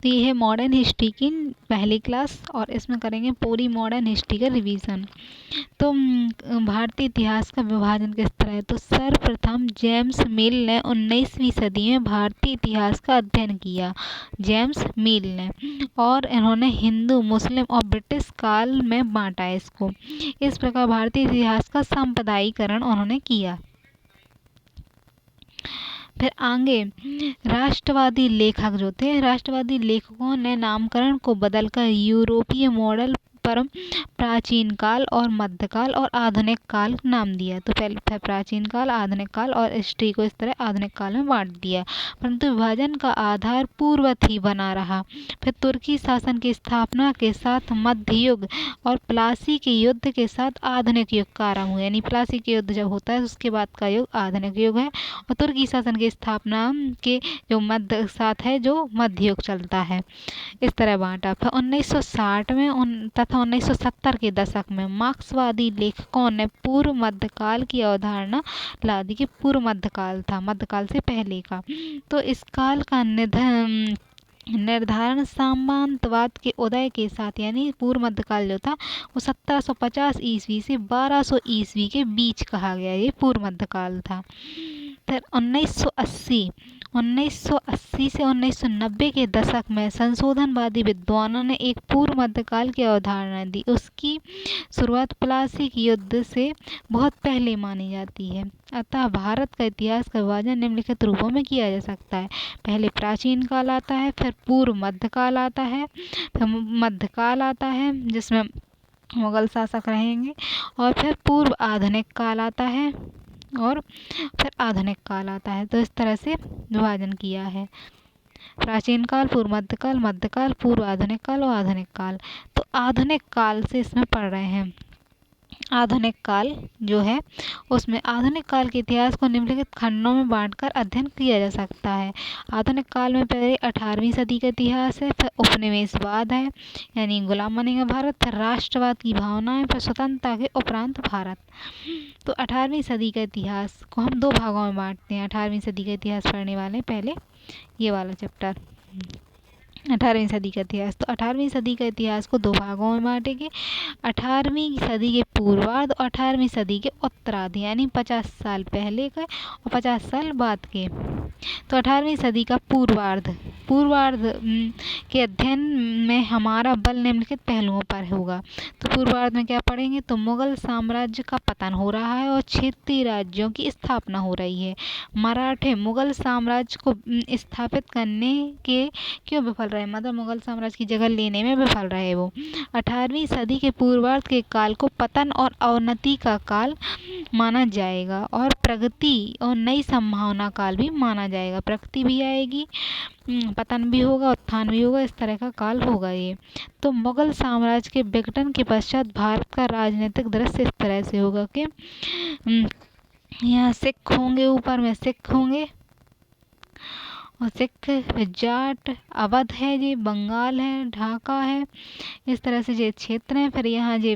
तो ये है मॉडर्न हिस्ट्री की पहली क्लास और इसमें करेंगे पूरी मॉडर्न हिस्ट्री का रिवीजन। तो भारतीय इतिहास का विभाजन किस तरह है? तो सर्वप्रथम जेम्स मिल ने 19वीं सदी में भारतीय इतिहास का अध्ययन किया। जेम्स मिल ने, और इन्होंने हिंदू, मुस्लिम और ब्रिटिश काल में बांटा इसको। इस प्रकार भारतीय इतिहास का सांप्रदायिकरण उन्होंने किया। फिर आगे राष्ट्रवादी लेखक जो थे, राष्ट्रवादी लेखकों ने नामकरण को बदलकर यूरोपीय मॉडल पर प्राचीन काल और मध्यकाल और आधुनिक काल नाम दिया। तो पहले प्राचीन काल, आधुनिक काल और हिस्ट्री को इस तरह आधुनिक काल में बांट दिया, परंतु विभाजन का आधार पूर्ववत ही बना रहा। फिर तुर्की शासन की स्थापना के साथ मध्य युग और प्लासी के युद्ध के साथ आधुनिक युग का आरंभ हुआ। यानी प्लासी के युद्ध जब होता है उसके बाद का युग आधुनिक युग है, और तुर्की शासन की स्थापना के जो मध्य साथ है जो मध्य युग चलता है। इस तरह बांटा। फिर 1960 में तथा 1970 के दशक में मार्क्सवादी लेखकों ने पूर्व मध्यकाल की अवधारणा ला दी कि पूर्व मध्यकाल था, मध्यकाल से पहले का। तो इस काल का निर्धारण सामंतवाद के उदय के साथ, यानी पूर्व मध्यकाल जो था वो 1750 ईस्वी से 1200 ईस्वी के बीच कहा गया, ये पूर्व मध्यकाल था। फिर 1980 से 1990 के दशक में संशोधनवादी विद्वानों ने एक पूर्व मध्यकाल की अवधारणा दी। उसकी शुरुआत प्लासी के युद्ध से बहुत पहले मानी जाती है। अतः भारत का इतिहास का विभाजन निम्नलिखित रूपों में किया जा सकता है। पहले प्राचीन काल आता है, फिर पूर्व मध्यकाल आता है, फिर मध्यकाल आता है जिसमें मुगल शासक रहेंगे, और फिर पूर्व आधुनिक काल आता है, और फिर आधुनिक काल आता है। तो इस तरह से विभाजन किया है। प्राचीन काल, पूर्व मध्यकाल, मध्यकाल, पूर्व आधुनिक काल और आधुनिक काल। तो आधुनिक काल से इसमें पढ़ रहे हैं। आधुनिक काल जो है उसमें आधुनिक काल के इतिहास को निम्नलिखित खंडों में बांटकर अध्ययन किया जा सकता है। आधुनिक काल में पहले 18वीं सदी का इतिहास है, फिर उपनिवेशवाद है यानी गुलाम बनेगा भारत, फिर राष्ट्रवाद की भावनाएं, फिर स्वतंत्रता के उपरांत भारत। तो 18वीं सदी का इतिहास को हम दो भागों में बांटते हैं। 18वीं सदी का इतिहास पढ़ने वाले पहले ये वाला चैप्टर 18वीं सदी का इतिहास। तो 18वीं सदी का इतिहास को दो भागों में बांटेंगे, 18वीं सदी के पूर्वार्ध और 18वीं सदी के उत्तरार्ध, यानी 50 साल पहले का और 50 साल बाद के। तो 18वीं सदी का पूर्वार्ध के अध्ययन में हमारा बल निम्नलिखित पहलुओं पर होगा। तो पूर्वार्ध में क्या पढ़ेंगे? तो मुगल साम्राज्य का पतन हो रहा है और क्षेत्रीय राज्यों की स्थापना हो रही है। मराठे मुगल साम्राज्य को स्थापित करने के क्यों विफल रहे, मतलब मुगल साम्राज्य की जगह लेने में विफल रहे वो। 18वीं सदी के पूर्वार्ध के काल को पतन और अवनति का काल माना जाएगा, और प्रगति और नई संभावना काल भी माना जाएगा। प्रगति भी आएगी, पतन भी होगा, उत्थान भी होगा, इस तरह का काल होगा ये। तो मुगल साम्राज्य के विघटन के पश्चात भारत का राजनीतिक दृश्य इस तरह से होगा कि यहाँ सिख होंगे, ऊपर में सिख होंगे, और सिख, जाट, अवध है, ये बंगाल है, ढाका है, इस तरह से ये क्षेत्र हैं। फिर यहाँ ये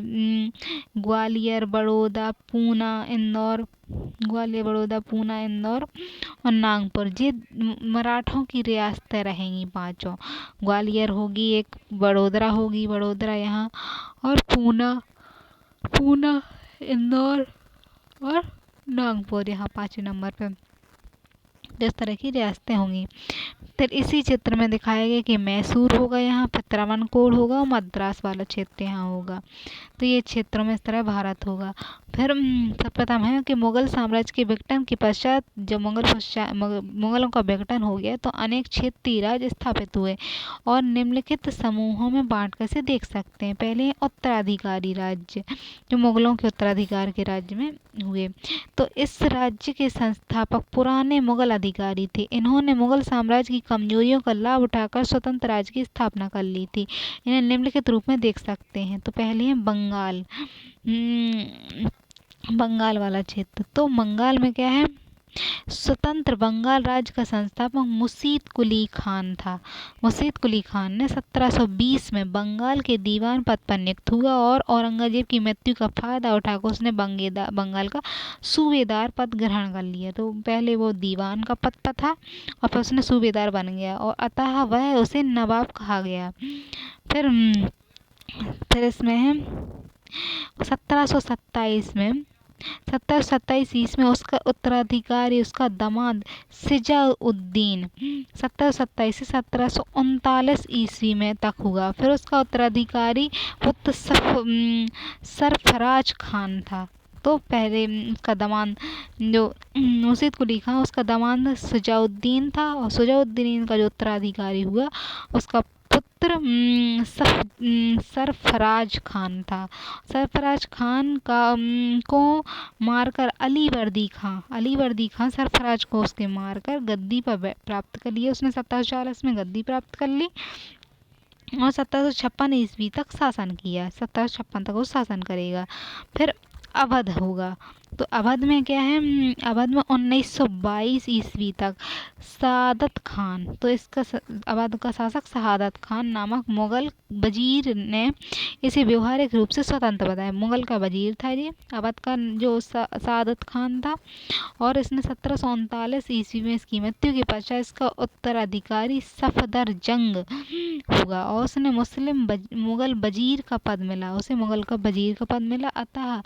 ग्वालियर, बड़ौदा, पूना, इंदौर, ग्वालियर, बड़ौदा, पूना, इंदौर और नागपुर, ये मराठों की रियासतें रहेंगी पांचों। ग्वालियर होगी एक, बड़ोदरा होगी, बड़ोदरा यहाँ, और पूना, इंदौर और नागपुर यहाँ 5वें नंबर पे, इस तरह की रियासतें होंगी। फिर इसी चित्र में दिखाया गया कि मैसूर होगा यहाँ, फिर त्रावणकोर होगा और मद्रास वाला क्षेत्र यहाँ होगा। तो ये क्षेत्रों में इस तरह भारत होगा। फिर प्रथम है कि मुगल साम्राज्य के विघटन के पश्चात जब मुगलों का विघटन हो गया तो अनेक क्षेत्रीय राज्य स्थापित हुए और निम्नलिखित समूहों में बांट कर से देख सकते हैं। पहले उत्तराधिकारी राज्य, जो मुगलों के उत्तराधिकार के राज्य में हुए। तो इस राज्य के संस्थापक पुराने मुगल अधिकारी थे। इन्होंने मुगल साम्राज्य की कमजोरियों का लाभ उठाकर स्वतंत्र राज्य की स्थापना कर ली थी। इन्हें निम्नलिखित रूप में देख सकते हैं। तो पहले है बंगाल, बंगाल वाला क्षेत्र। तो बंगाल में क्या है, स्वतंत्र बंगाल राज्य का संस्थापक मुर्शीद कुली खान था। मुर्शीद कुली खान ने 1720 में बंगाल के दीवान पद पर नियुक्त हुआ और औरंगजेब की मृत्यु का फायदा उठाकर उसने बंगाल का सूबेदार पद ग्रहण कर लिया। तो पहले वो दीवान का पद पर था और फिर उसने सूबेदार बन गया और अतः वह उसे नवाब कहा गया। फिर इसमें है 1727 में 1727 में उसका उत्तराधिकारी उसका दामाद सिजाउद्दीन 1727 से 1739 ईस्वी में तक हुआ। फिर उसका उत्तराधिकारी पुत्र सरफराज खान था। तो पहले उसका दामाद जो मुर्शीद कुली खान उसका दामाद सिजाउद्दीन था और सिजाउद्दीन का जो उत्तराधिकारी हुआ उसका पुत्र सरफराज खान था। सरफराज खान को मारकर अली वर्दी खां सरफराज को उसके मारकर गद्दी पर प्राप्त कर लिया। उसने 1740 में गद्दी प्राप्त कर ली और 1756 ईस्वी तक शासन किया। 1756 तक वो शासन करेगा। फिर अवध होगा। तो अवध में क्या है, अवध में 1922 ईस्वी तक सआदत खान, तो इसका अवध का शासक सआदत खान नामक मुगल वजीर ने इसे व्यवहारिक रूप से स्वतंत्र बताया। मुगल का वजीर था ये अवध का जो सआदत खान था और इसने 1739 ईस्वी में इसकी मृत्यु के पश्चात इसका उत्तराधिकारी सफदरजंग होगा और उसने मुगल वजीर का पद मिला, उसे मुगल का वजीर का पद मिला। अतः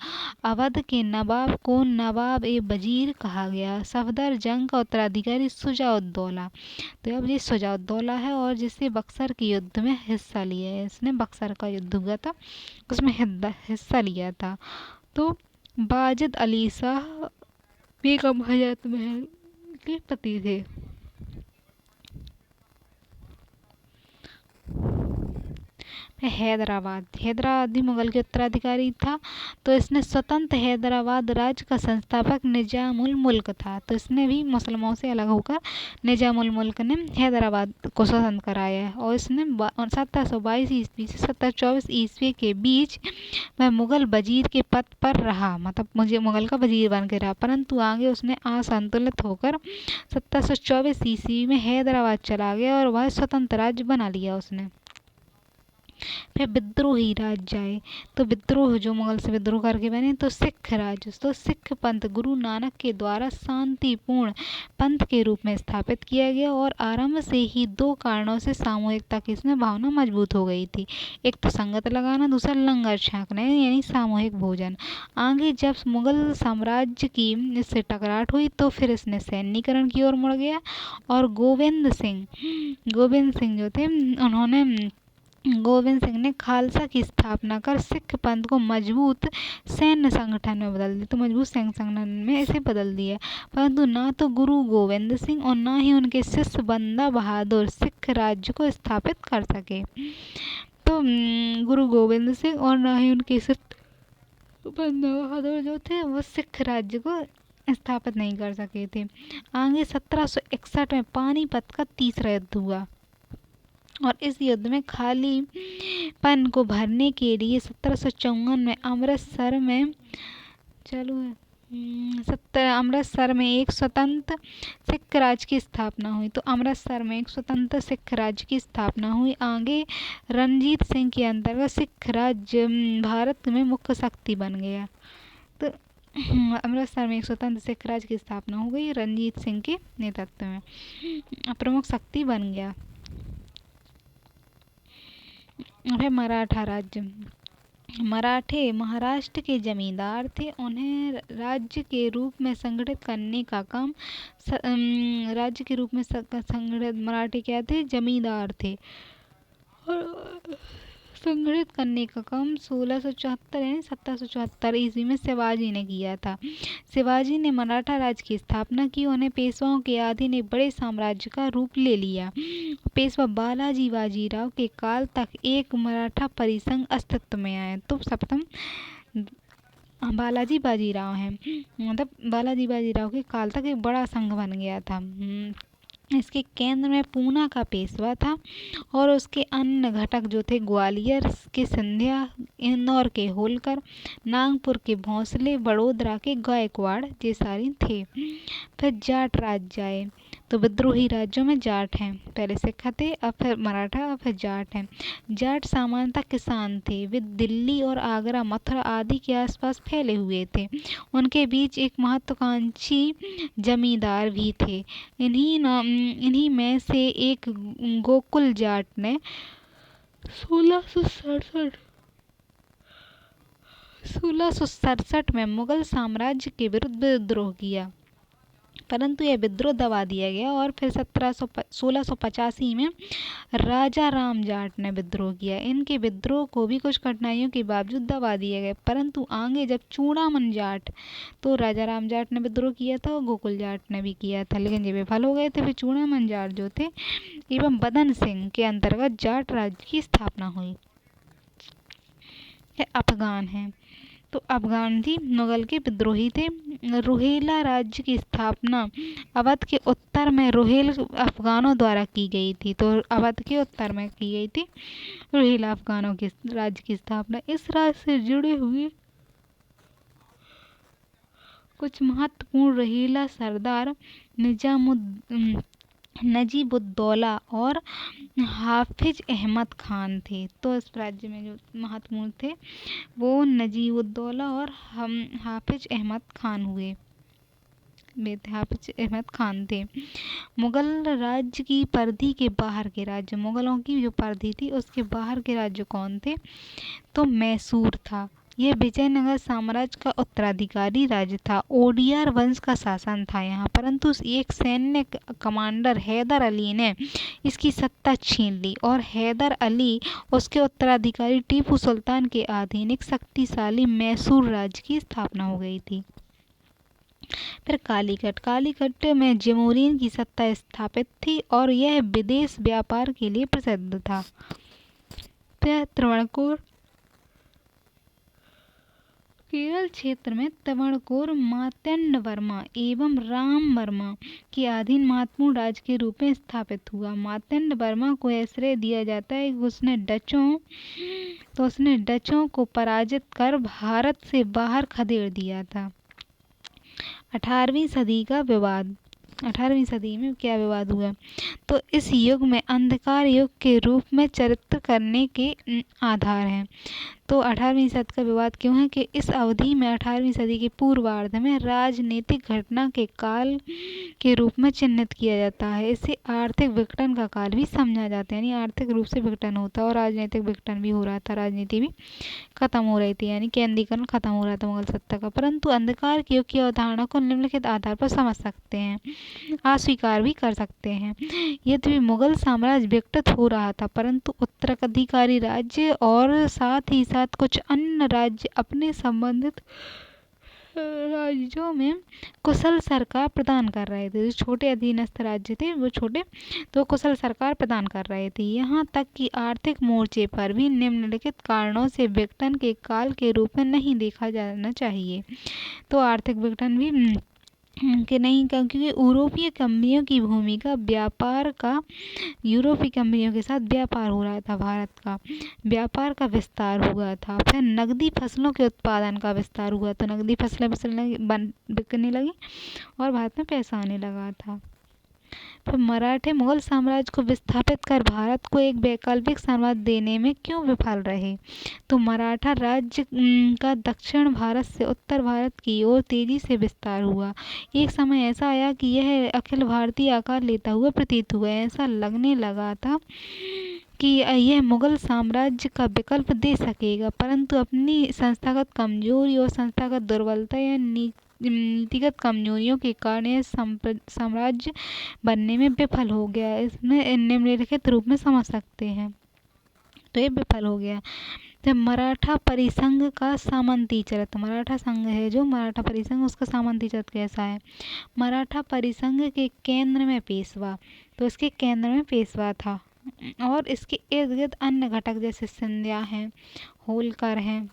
अवध के नवाब को नवाब ए वजीर कहा गया। सफदरजंग का उत्तराधिकारी सुजाउद्दौला, तो अब ये सुजाउद्दौला है और जिससे बक्सर के युद्ध में हिस्सा लिया है। इसने बक्सर का युद्ध हुआ था उसमें हिस्सा लिया था। तो वाजिद अली शाह बेगम हयात महल के पति थे। हैदराबाद भी मुगल के उत्तराधिकारी था। तो इसने स्वतंत्र हैदराबाद राज्य का संस्थापक निजामुल मुल्क था। तो इसने भी मुसलमानों से अलग होकर निजामुल मुल्क ने हैदराबाद को स्वतंत्र कराया है और इसने 1722 ईस्वी से 1724 ईस्वी के बीच वह मुगल वजीर के पद पर रहा, मतलब मुझे मुगल का वजीर बन के रहा, परंतु आगे उसने असंतुलित होकर 1724 ईस्वी में हैदराबाद चला गया और वह स्वतंत्र राज्य बना लिया उसने। फिर विद्रोही राज्य आए। तो विद्रोह जो मुगल से विद्रोह करके बने, तो सिख राज्य, तो सिख पंथ गुरु नानक के द्वारा शांतिपूर्ण पंथ के रूप में स्थापित किया गया और आरंभ से ही दो कारणों से सामूहिकता की इसमें भावना मजबूत हो गई थी। एक तो संगत लगाना, दूसरा लंगर छाकना यानी सामूहिक भोजन। आगे जब मुगल साम्राज्य की इससे टकराट हुई तो फिर इसने सैन्यीकरण की ओर मुड़ गया और गोविंद सिंह जो थे गोविंद सिंह ने खालसा की स्थापना कर सिख पंथ को मजबूत सैन्य संगठन में बदल दिया। तो मजबूत सैन्य संगठन में इसे बदल दिया, परंतु ना तो गुरु गोविंद सिंह और ना ही उनके शिष्य बंदा बहादुर सिख राज्य को स्थापित कर सके। तो गुरु गोविंद सिंह और ना ही उनके शिष्य बंदा बहादुर जो थे वो सिख राज्य को स्थापित नहीं कर सके थे। आगे 1761 में पानीपत का तीसरा युद्ध हुआ और इस युद्ध में खाली पन को भरने के लिए 1754 में अमृतसर में एक स्वतंत्र सिख राज्य की स्थापना हुई। तो अमृतसर में एक स्वतंत्र सिख राज्य की स्थापना हुई। आगे रणजीत सिंह के अंतर्गत सिख राज्य भारत में मुख्य शक्ति बन गया। तो अमृतसर में एक स्वतंत्र सिख राज्य की स्थापना हो गई, रणजीत सिंह के नेतृत्व में प्रमुख शक्ति बन गया। फिर मराठा राज्य, मराठे महाराष्ट्र के जमींदार थे। उन्हें राज्य के रूप में संगठित करने का काम मराठे क्या थे, जमींदार थे और संगठित करने का काम 1674 यानी 1774 ईस्वी में शिवाजी ने किया था। शिवाजी ने मराठा राज्य की स्थापना की। उन्हें पेशवाओं के अधीन एक बड़े साम्राज्य का रूप ले लिया। पेशवा बालाजी बाजीराव के काल तक एक मराठा परिसंघ अस्तित्व में आया। तो सप्तम बालाजी बाजीराव हैं, मतलब बालाजी बाजीराव के काल तक एक बड़ा संघ बन गया था। इसके केंद्र में पूना का पेशवा था और उसके अन्य घटक जो थे ग्वालियर के सिंधिया, इंदौर के होलकर, नागपुर के भोंसले, बड़ोदरा के गायकवाड़ ये सारी थे। फिर जाट राज्य आए। तो विद्रोही राज्यों में जाट हैं, पहले सिख थे, अब फिर मराठा, अब फिर जाट हैं। जाट सामान्यतः किसान थे। वे दिल्ली और आगरा, मथुरा आदि के आसपास फैले हुए थे। उनके बीच एक महत्वाकांक्षी जमींदार भी थे। इन्हीं में से एक गोकुल जाट ने 1667 में मुगल साम्राज्य के विरुद्ध विद्रोह किया, परंतु यह विद्रोह दबा दिया गया और फिर 1685 में राजा राम जाट ने विद्रोह किया। इनके विद्रोह को भी कुछ कठिनाइयों के बावजूद दबा दिया गया, परंतु आगे जब चूड़ामन जाट, तो राजा राम जाट ने विद्रोह किया था और गोकुल जाट ने भी किया था, लेकिन ये विफल हो गए थे। फिर चूड़ामन जाट जो थे एवं बदन सिंह के अंतर्गत जाट राज्य की स्थापना हुई। अफगान है। तो अफगान भी मुगल के विद्रोही थे। रोहिला राज्य की स्थापना अवध के उत्तर में रोहिल अफगानों द्वारा की गई थी। तो अवध के उत्तर में की गई थी रोहिला अफगानों के राज्य की स्थापना। इस राज्य से जुड़े हुए कुछ महत्वपूर्ण रोहिला सरदार नजीबुद्दौला और हाफिज अहमद खान थे। तो इस राज्य में जो महत्वपूर्ण थे वो नजीबुद्दौला और हाफिज अहमद खान हुए। हाफिज अहमद खान थे। मुगल राज्य की परिधि के बाहर के राज्य, मुगलों की जो परिधि थी उसके बाहर के राज्य कौन थे? तो मैसूर था। यह विजयनगर साम्राज्य का उत्तराधिकारी राज्य था। ओडियार वंश का शासन था यहाँ, परंतु एक सैन्य कमांडर हैदर अली ने इसकी सत्ता छीन ली और हैदर अली उसके उत्तराधिकारी टीपू सुल्तान के अधीन एक शक्तिशाली मैसूर राज्य की स्थापना हो गई थी। फिर कालीकट में जमोरिन की सत्ता स्थापित थी और यह विदेश व्यापार के लिए प्रसिद्ध था। फिर त्रावणकोर, केरल क्षेत्र में त्रावणकोर मार्तंड वर्मा एवं राम वर्मा के अधीन महत्वपूर्ण राज्य के रूप में स्थापित हुआ। मार्तंड वर्मा को श्रेय दिया जाता है कि उसने डचों को पराजित कर भारत से बाहर खदेड़ दिया था। 18वीं सदी का विवाद। 18वीं सदी में क्या विवाद हुआ? तो इस युग में अंधकार युग के रूप में चरित्र करने के आधार हैं। तो 18वीं सदी का विवाद क्यों है कि इस अवधि में 18वीं सदी के पूर्वार्ध में राजनीतिक घटना के काल के रूप में चिन्हित किया जाता है। इसे आर्थिक विघटन का काल भी समझा जाता है, यानी आर्थिक रूप से विघटन होता है और राजनीतिक विघटन भी हो रहा था, राजनीति भी खत्म हो रही थी, यानी केंद्रीकरण खत्म हो रहा था मुगल सत्ता का। परंतु अंधकार के युग की अवधारणा को निम्नलिखित आधार पर समझ सकते हैं, अस्वीकार भी कर सकते हैं। यद्यपि मुगल साम्राज्य विकसित हो रहा था, परंतु उत्तराधिकारी राज्य और साथ ही साथ कुछ अन्य राज्य अपने संबंधित राज्यों में कुशल सरकार प्रदान कर रहे थे। जो छोटे अधीनस्थ राज्य थे वो छोटे तो कुशल सरकार प्रदान कर रहे थे। यहाँ तक कि आर्थिक मोर्चे पर भी निम्नलिखित कारणों से विघटन के काल के रूप में नहीं देखा जाना चाहिए। तो आर्थिक विघटन भी कि नहीं, क्योंकि यूरोपीय कंपनियों की भूमिका व्यापार का, यूरोपीय कंपनियों के साथ व्यापार हो रहा था, भारत का व्यापार का विस्तार हुआ था। फिर नकदी फसलों के उत्पादन का विस्तार हुआ, तो नकदी फसलें बिकने लगी और भारत में पैसा आने लगा था। फिर मराठे मुगल साम्राज्य को विस्थापित कर भारत को एक वैकल्पिक साम्राज्य देने में क्यों विफल रहे? तो मराठा राज्य का दक्षिण भारत से उत्तर भारत की ओर तेजी से विस्तार हुआ। एक समय ऐसा आया कि यह अखिल भारतीय आकार लेता हुआ प्रतीत हुआ। ऐसा लगने लगा था कि यह मुगल साम्राज्य का विकल्प दे सकेगा, परंतु अपनी संस्थागत कमजोरी और संस्थागत दुर्बलता या नीतिगत कमजोरियों के कारण यह साम्राज्य बनने में विफल हो गया। इसमें निम्नलिखित रूप में समझ सकते हैं। तो ये विफल हो गया। जब मराठा परिसंघ का सामंती चरित्र, मराठा संघ है जो मराठा परिसंघ, उसका सामंती चरित्र कैसा है? मराठा परिसंघ के केंद्र में पेशवा, तो इसके केंद्र में पेशवा था और इसके इर्द गिर्द अन्य घटक जैसे सिंधिया हैं, होलकर हैं,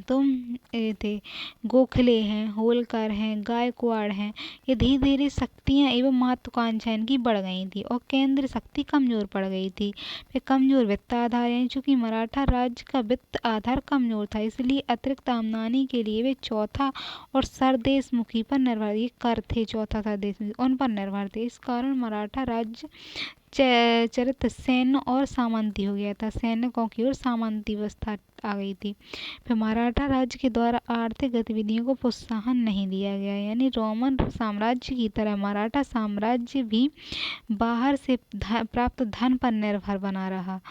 तो ये थे गोखले हैं, होलकर हैं, गायकवाड़ हैं। ये धीरे धीरे शक्तियाँ एवं महत्वाकांक्षाएं इनकी बढ़ गई थी और केंद्र शक्ति कमजोर पड़ गई थी। फिर कमजोर वित्त आधार, यानी चूंकि मराठा राज्य का वित्त आधार कमजोर था, इसलिए अतिरिक्त आमदनी के लिए वे चौथा और सरदेशमुखी पर निर्भर, ये कर थे चौथा सरदेशमुखी, उन पर निर्भर थे। इस कारण मराठा राज्य चरित्र सैन्य और सामंती हो गया था, सैनिकों की ओर सामंती व्यवस्था आ गई थी। फिर मराठा राज्य के द्वारा आर्थिक गतिविधियों को प्रोत्साहन नहीं दिया गया, यानी रोमन साम्राज्य की तरह मराठा साम्राज्य भी बाहर से प्राप्त धन पर निर्भर बना रहा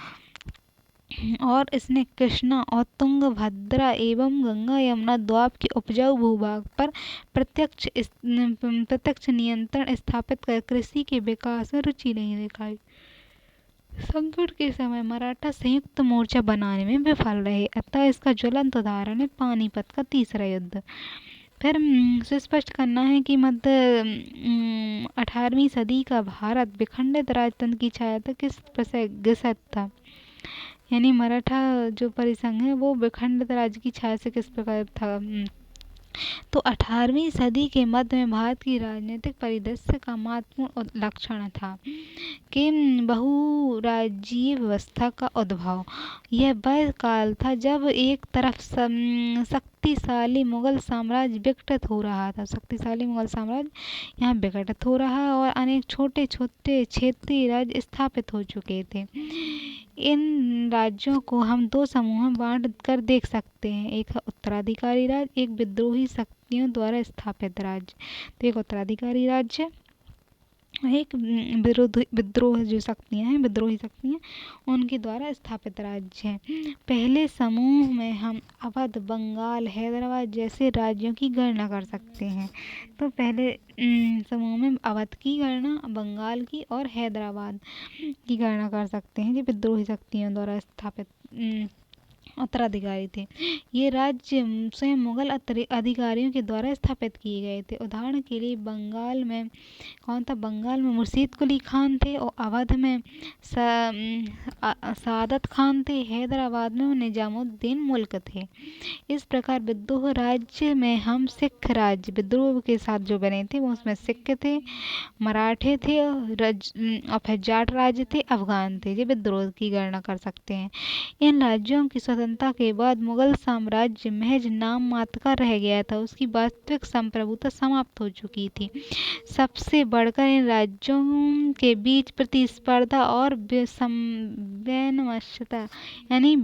और इसने कृष्णा और तुंगभद्रा एवं गंगा यमुना द्वीप के उपजाऊ भूभाग पर प्रत्यक्ष नियंत्रण स्थापित कर कृषि के विकास में रुचि नहीं दिखाई। संकट के समय मराठा संयुक्त मोर्चा बनाने में विफल रहे, अतः इसका ज्वलंत उदाहरण है पानीपत का तीसरा युद्ध। फिर सुस्पष्ट करना है कि मध्य 18वीं सदी का भारत विखंडित राजतंत्र की छाया तक किस प्रकार ग्रसित था, यानी मराठा जो परिसंघ है वो विखंडित राज्य की छाया से किस प्रकार था। तो 18वीं सदी के मध्य में भारत की राजनीतिक परिदृश्य का महत्वपूर्ण लक्षण था कि बहुराज्यीय व्यवस्था का उद्भव। यह वह काल था जब एक तरफ शक्तिशाली मुगल साम्राज्य विकसित हो रहा था, शक्तिशाली मुगल साम्राज्य यहाँ विकसित हो रहा और अनेक छोटे छोटे क्षेत्रीय राज्य स्थापित हो चुके थे। इन राज्यों को हम दो समूहों में बांट कर देख सकते हैं, एक है उत्तराधिकारी राज्य, एक विद्रोही शक्तियों द्वारा स्थापित राज्य। तो एक उत्तराधिकारी राज्य, एक विद्रोह जो शक्तियाँ हैं, विद्रोही शक्तियाँ, उनके द्वारा स्थापित राज्य हैं। पहले समूह में हम अवध, बंगाल, हैदराबाद जैसे राज्यों की गणना कर सकते हैं। तो पहले समूह में अवध की गणना, बंगाल की और हैदराबाद की गणना कर सकते हैं, जो विद्रोही शक्तियों द्वारा स्थापित उत्तराधिकारी थे। ये राज्य स्वयं मुगल अधिकारियों के द्वारा स्थापित किए गए थे। उदाहरण के लिए बंगाल में कौन था, बंगाल में मुर्शीद कुली खान थे और अवध में सादत खान थे, हैदराबाद में निजामुद्दीन मुल्क थे। इस प्रकार विद्रोह राज्य में हम सिख राज्य विद्रोह के साथ जो बने थे वो उसमें सिख थे, मराठे थे और फिर जाट राज्य थे, अफगान थे। ये विद्रोह की गणना कर सकते हैं। इन राज्यों की स्वतंत्रता के बाद मुगल साम्राज्य महज नाम मात्र का रह गया था, उसकी वास्तविक संप्रभुता समाप्त हो चुकी थी। सबसे बढ़कर इन राज्यों के बीच प्रतिस्पर्धा और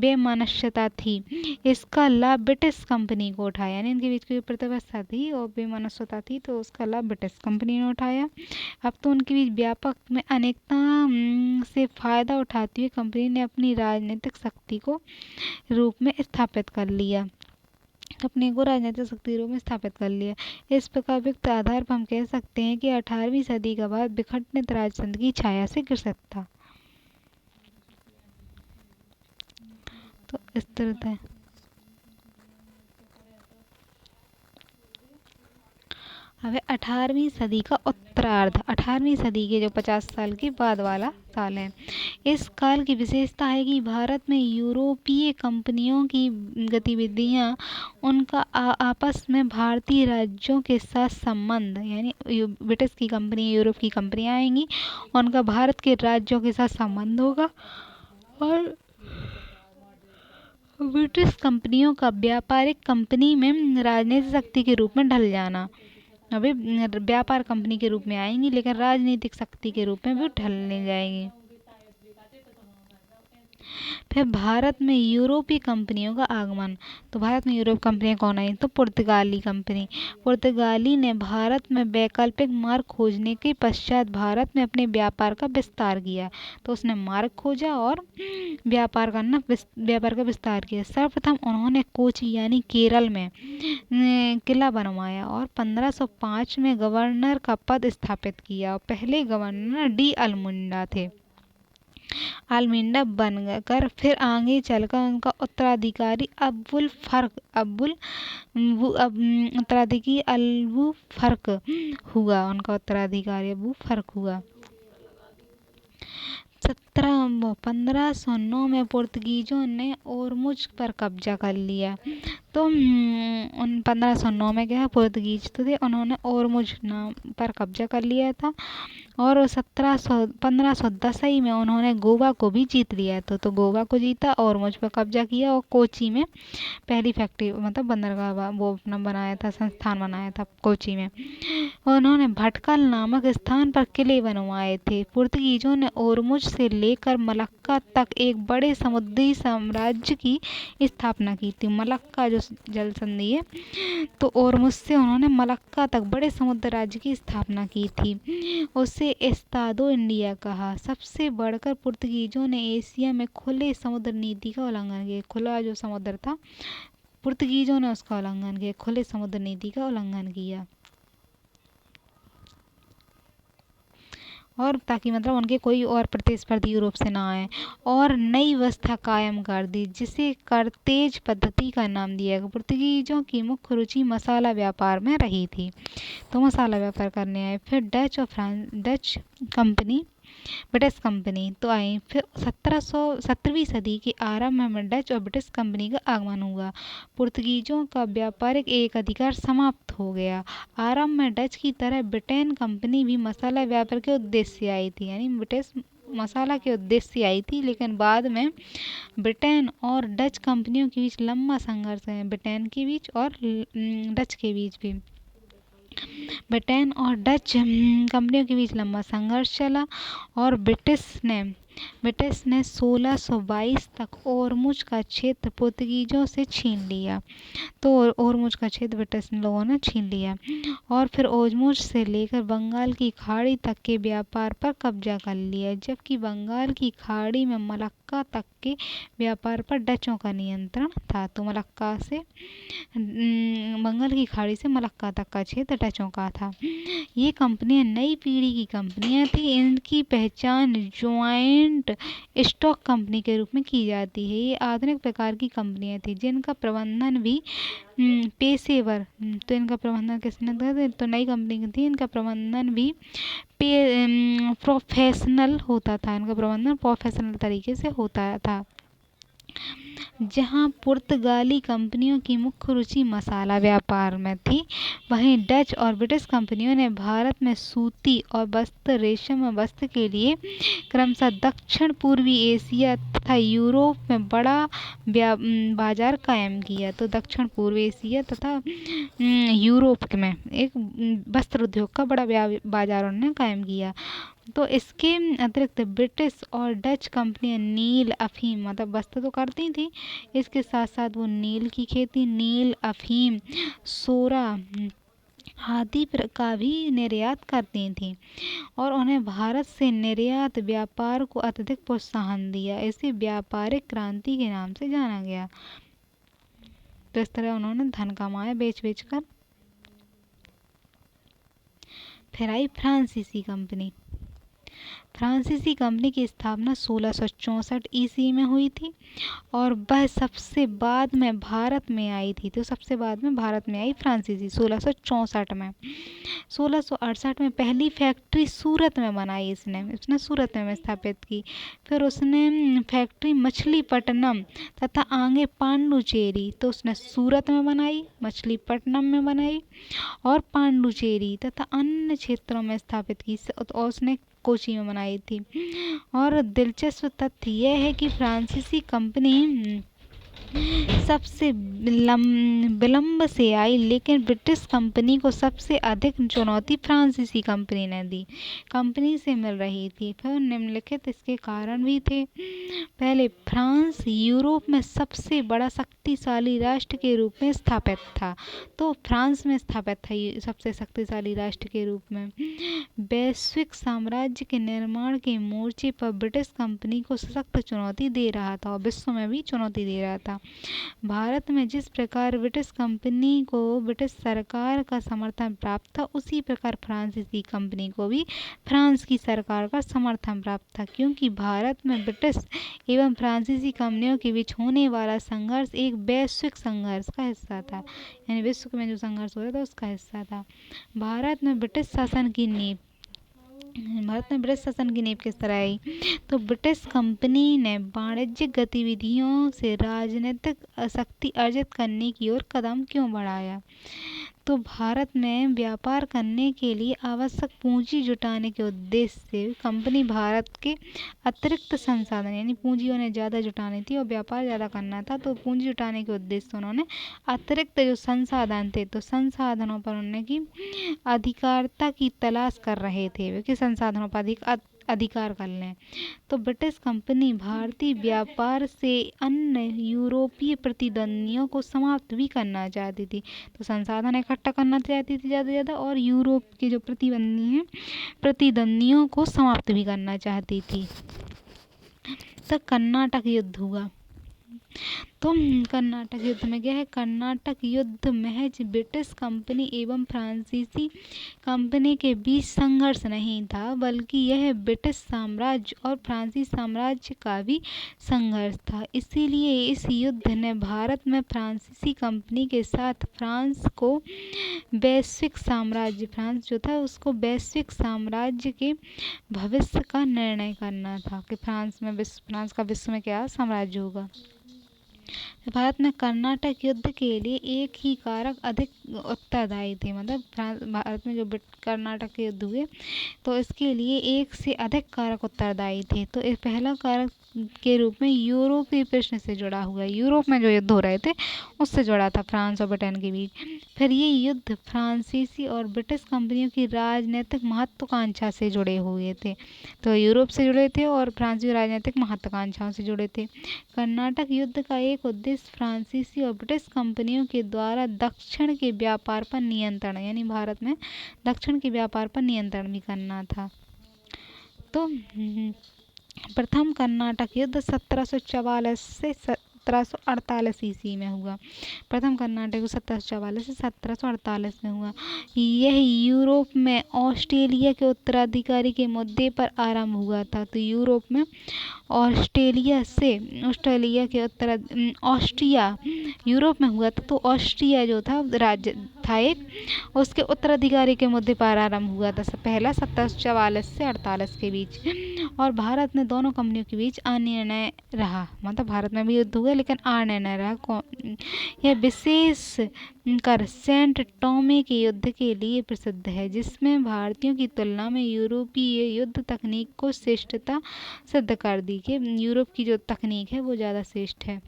बेमनस्यता थी। इसका लाभ ब्रिटिश कंपनी को उठाया, यानी इनके बीच की प्रतिस्पर्धा थी और बेमनस्यता थी, तो उसका लाभ ब्रिटिश कंपनी ने उठाया। अब तो उनके बीच व्यापक में अनेकता से फायदा उठाती हुई कंपनी ने अपनी राजनीतिक शक्ति को रूप में स्थापित कर लिया, अपने को राजनीतिक शक्ति रूप में स्थापित कर लिया। इस प्रकार वित्त आधार पर हम कह सकते हैं कि 18वीं सदी का भारत विखंडित राजतंत्र की छाया से ग्रसित था। तो इस तरह है। अब 18वीं सदी का उत्तरार्ध, 18वीं सदी के जो 50 साल के बाद वाला साल है। इस काल की विशेषता है कि भारत में यूरोपीय कंपनियों की गतिविधियां, उनका आपस में भारतीय राज्यों के साथ संबंध, यानी ब्रिटिश की कंपनी, यूरोप की कंपनियां आएंगी, उनका भारत के राज्यों के साथ संबंध होगा और ब्रिटिश कंपनियों का व्यापारिक कंपनी में राजनीतिक शक्ति के रूप में ढल जाना। अभी व्यापार कंपनी के रूप में आएंगी लेकिन राजनीतिक शक्ति के रूप में भी ढलने जाएगी। फिर भारत में यूरोपीय कंपनियों का आगमन। तो भारत में यूरोप कंपनियां कौन आई, तो पुर्तगाली कंपनी। पुर्तगाली ने भारत में वैकल्पिक मार्ग खोजने के पश्चात भारत में अपने व्यापार का विस्तार किया। तो उसने मार्ग खोजा और व्यापार का विस्तार किया। सर्वप्रथम उन्होंने कोची यानी केरल में किला बनवाया और 1505 में गवर्नर का पद स्थापित किया और पहले गवर्नर डी अल्मुंडा थे। अल्मीडा बनकर फिर आगे चलकर उनका उत्तराधिकारी अबुल फर्क हुआ, उनका उत्तराधिकारी अबू फर्क हुआ। 1509 में पुर्तगीजों ने ओरमुज पर कब्जा कर लिया। तो 1509 में क्या है, पुर्तगीज तो थे, उन्होंने ओरमुझ नाम पर कब्जा कर लिया था। और 1510 ही में उन्होंने गोवा को भी जीत लिया था। तो गोवा को जीता और मुझ पर कब्जा किया और कोची में पहली फैक्ट्री मतलब बंदरगाह वो अपना बनाया था, संस्थान बनाया था कोची में। उन्होंने भटकल नामक स्थान पर किले बनवाए थे। पुर्तगीजों ने ओरमुझ से लेकर मलक्का तक एक बड़े समुद्री साम्राज्य की स्थापना की थी। मलक्का जो जल संधि है, तो ओरमुझ से उन्होंने मलक्का तक बड़े समुद्र राज्य की स्थापना की थी। उसे एस्तादो इंडिया कहा। सबसे बढ़कर पुर्तगीजों ने एशिया में खुले समुद्र नीति का उल्लंघन किया। खुला जो समुद्र था, पुर्तगीजों ने उसका उल्लंघन किया, खुले समुद्र नीति का उल्लंघन किया। और ताकि मतलब उनके कोई और प्रतिस्पर्धी यूरोप से ना आए। और नई व्यवस्था कायम कर दी, जिसे करतेज पद्धति का नाम दिया गया। पुर्तगीजों की मुख्य रुचि मसाला व्यापार में रही थी, तो मसाला व्यापार करने आए। फिर डच कंपनी, ब्रिटिश कंपनी तो आई। फिर 17वीं सदी के आरंभ में डच और ब्रिटिश कंपनी का आगमन हुआ। पुर्तगीजों का व्यापारिक एक अधिकार समाप्त हो गया। आरंभ में डच की तरह ब्रिटेन कंपनी भी मसाला व्यापार के उद्देश्य से आई थी, यानी ब्रिटिश मसाला के उद्देश्य से आई थी, लेकिन बाद में ब्रिटेन और डच कंपनियों के बीच लंबा संघर्ष है, ब्रिटेन के बीच और डच के बीच भी। ब्रिटेन और डच कंपनियों के बीच लंबा संघर्ष चला और ब्रिटिश ने 1622 तक ओरमुझ का क्षेत्र पुर्तगीजों से छीन लिया। तो ओरमुझ का क्षेत्र ब्रिटिश लोगों ने छीन लिया और फिर ओरमुझ से लेकर बंगाल की खाड़ी तक के व्यापार पर कब्जा कर लिया, जबकि बंगाल की खाड़ी में मलक्का तक के व्यापार पर डचों का नियंत्रण था। तो बंगाल की खाड़ी से मलक्का तक का क्षेत्र डचों का था। ये कंपनियां नई पीढ़ी की कंपनियां थी। इनकी पहचान ज्वाइंट स्टॉक कंपनी के रूप में की जाती है। ये आधुनिक प्रकार की कंपनियां थी, जिनका प्रबंधन भी पेशेवर, तो इनका प्रबंधन किसने था, तो नई कंपनी थी, इनका प्रबंधन भी प्रोफेशनल होता था। इनका प्रबंधन प्रोफेशनल तरीके से होता था। जहां पुर्तगाली कंपनियों की मुख्य रुचि मसाला व्यापार में थी, वहीं डच और ब्रिटिश कंपनियों ने भारत में सूती और वस्त्र, रेशम और वस्त्र के लिए क्रमशः दक्षिण पूर्वी एशिया तथा यूरोप में बड़ा बाजार कायम किया। तो दक्षिण पूर्व एशिया तथा यूरोप में एक वस्त्र उद्योग का बड़ा बाजार उन्होंने कायम किया। तो इसके अतिरिक्त ब्रिटिश और डच कंपनियां नील, अफीम, मतलब वस्त्र तो करती थी, इसके साथ साथ वो नील की खेती, नील, अफीम, सोरा आदि का भी निर्यात करती थी और उन्हें भारत से निर्यात व्यापार को अत्यधिक प्रोत्साहन दिया। इसे व्यापारिक क्रांति के नाम से जाना गया। तो इस तरह उन्होंने धन कमाया बेच कर। फिर आई फ्रांसीसी कंपनी। फ्रांसीसी कंपनी की स्थापना 1664 ईस्वी में हुई थी और वह सबसे बाद में भारत में आई थी। तो सबसे बाद में भारत में आई फ्रांसीसी 1664 में। 1668 में पहली फैक्ट्री सूरत में बनाई इसने सूरत में स्थापित की। फिर उसने फैक्ट्री मछलीपट्टनम तथा आगे पांडुचेरी, तो उसने सूरत में बनाई, मछलीपट्टनम में बनाई और पांडुचेरी तथा अन्य क्षेत्रों में स्थापित की और उसने कोची में बनाई थी। और दिलचस्प तथ्य यह है कि फ्रांसीसी कंपनी सबसे विलंब से आई, लेकिन ब्रिटिश कंपनी को सबसे अधिक चुनौती फ्रांसीसी कंपनी ने दी, कंपनी से मिल रही थी। फिर निम्नलिखित इसके कारण भी थे। पहले, फ्रांस यूरोप में सबसे बड़ा शक्तिशाली राष्ट्र के रूप में स्थापित था। तो फ्रांस में स्थापित था ये सबसे शक्तिशाली राष्ट्र के रूप में। वैश्विक साम्राज्य के निर्माण के मोर्चे पर ब्रिटिश कंपनी को सशक्त चुनौती दे रहा था और विश्व में भी चुनौती दे रहा था। भारत में जिस प्रकार ब्रिटिश कंपनी को ब्रिटिश सरकार का समर्थन प्राप्त था, उसी प्रकार फ्रांसीसी कंपनी को भी फ्रांस की सरकार का समर्थन प्राप्त था, क्योंकि भारत में ब्रिटिश एवं फ्रांसीसी कंपनियों के बीच होने वाला संघर्ष एक वैश्विक संघर्ष का हिस्सा था, यानी विश्व में जो संघर्ष हो रहा था उसका हिस्सा था। भारत में ब्रिटिश शासन की नींव भारत में ब्रिटिश शासन की नींव किस तरह आई? तो ब्रिटिश कंपनी ने वाणिज्यिक गतिविधियों से राजनीतिक शक्ति अर्जित करने की ओर कदम क्यों बढ़ाया? तो भारत में व्यापार करने के लिए आवश्यक पूंजी जुटाने के उद्देश्य से कंपनी भारत के अतिरिक्त संसाधन यानी पूंजी उन्हें ज़्यादा जुटानी थी और व्यापार ज़्यादा करना था, तो पूंजी जुटाने के उद्देश्य से उन्होंने अतिरिक्त जो संसाधन थे तो संसाधनों पर उन्होंने अधिकारता की तलाश कर रहे थे, वे कि संसाधनों पर अधिकार कर लें। तो ब्रिटिश कंपनी भारतीय व्यापार से अन्य यूरोपीय प्रतिद्वंदियों को समाप्त भी करना चाहती थी, तो संसाधन इकट्ठा करना चाहती थी ज़्यादा से ज़्यादा और यूरोप के जो प्रतिद्वंदी हैं प्रतिद्वंदियों को समाप्त भी करना चाहती थी। तो कर्नाटक युद्ध हुआ। तो कर्नाटक युद्ध में क्या है? कर्नाटक युद्ध महज ब्रिटिश कंपनी एवं फ्रांसीसी कंपनी के बीच संघर्ष नहीं था, बल्कि यह ब्रिटिश साम्राज्य और फ्रांसीसी साम्राज्य का भी संघर्ष था। इसीलिए इस युद्ध ने भारत में फ्रांसीसी कंपनी के साथ फ्रांस को वैश्विक साम्राज्य, फ्रांस जो था उसको वैश्विक साम्राज्य के भविष्य का निर्णय करना था कि फ्रांस का विश्व में क्या साम्राज्य होगा। भारत में कर्नाटक युद्ध के लिए एक ही कारक अधिक उत्तरदायी थे, मतलब भारत में जो कर्नाटक के युद्ध हुए तो इसके लिए एक से अधिक कारक उत्तरदायी थे। तो इस पहला कारक के रूप में यूरोपीय प्रश्न से जुड़ा हुआ, यूरोप में जो युद्ध हो रहे थे उससे जुड़ा था फ्रांस और ब्रिटेन के बीच। फिर ये युद्ध फ्रांसीसी और ब्रिटिश कंपनियों की राजनीतिक महत्वाकांक्षा से जुड़े हुए थे, तो यूरोप से जुड़े थे और फ्रांसीसी राजनीतिक महत्वाकांक्षाओं से जुड़े थे। कर्नाटक युद्ध का एक उद्देश्य फ्रांसीसी और ब्रिटिश कंपनियों के द्वारा दक्षिण के व्यापार पर नियंत्रण, यानी भारत में दक्षिण के व्यापार पर नियंत्रण भी करना था। तो प्रथम कर्नाटक युद्ध 1744 से 1748 ईस्वी में हुआ। प्रथम कर्नाटक युद्ध 1744 से 1748 में हुआ। यह यूरोप में ऑस्ट्रेलिया के उत्तराधिकारी के मुद्दे पर आरंभ हुआ था। तो यूरोप में ऑस्ट्रेलिया के ऑस्ट्रिया यूरोप में हुआ था, तो ऑस्ट्रिया जो था राज्य था एक, उसके उत्तराधिकारी के मुद्दे पर आरंभ हुआ था पहला 1744 से 48 के बीच। और भारत में दोनों कंपनियों के बीच अनिर्णय रहा, मतलब भारत में भी युद्ध हुआ लेकिन अनिर्णय रहा। यह विशेष कर सेंट टोमे के युद्ध के लिए प्रसिद्ध है, जिसमें भारतीयों की तुलना में यूरोपीय युद्ध तकनीक को श्रेष्ठता सिद्ध कर दी कि यूरोप की जो तकनीक है वो ज़्यादा श्रेष्ठ है।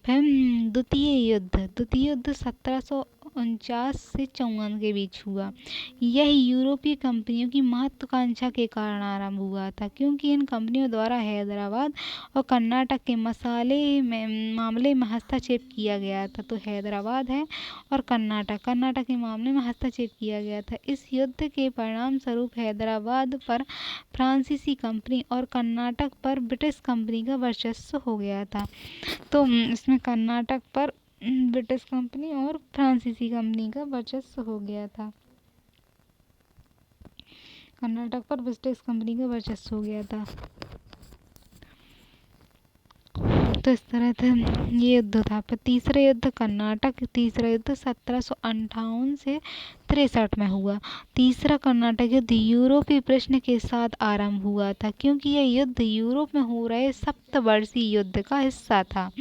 फिर द्वितीय युद्ध 1749 से 54 के बीच हुआ। यह यूरोपीय कंपनियों की महत्वाकांक्षा के कारण आरंभ हुआ था, क्योंकि इन कंपनियों द्वारा हैदराबाद और कर्नाटक के मामले में हस्तक्षेप किया गया था। तो हैदराबाद है और कर्नाटक के मामले में हस्तक्षेप किया गया था। इस युद्ध के परिणाम स्वरूप हैदराबाद पर फ्रांसीसी कंपनी और कर्नाटक पर ब्रिटिश कंपनी का वर्चस्व हो गया था। तो इसमें कर्नाटक पर ब्रिटिश कंपनी और फ्रांसीसी कंपनी का वर्चस्व हो गया था। कर्नाटक पर ब्रिटिश कंपनी का वर्चस्व हो गया था। तो इस तरह से ये युद्ध था। फिर तीसरा युद्ध 1758 से 63 में हुआ। तीसरा कर्नाटक युद्ध यूरोपीय प्रश्न के साथ आरंभ हुआ था, क्योंकि यह युद्ध यूरोप में हो रहे सप्तवर्षीय युद्ध का हिस्सा था।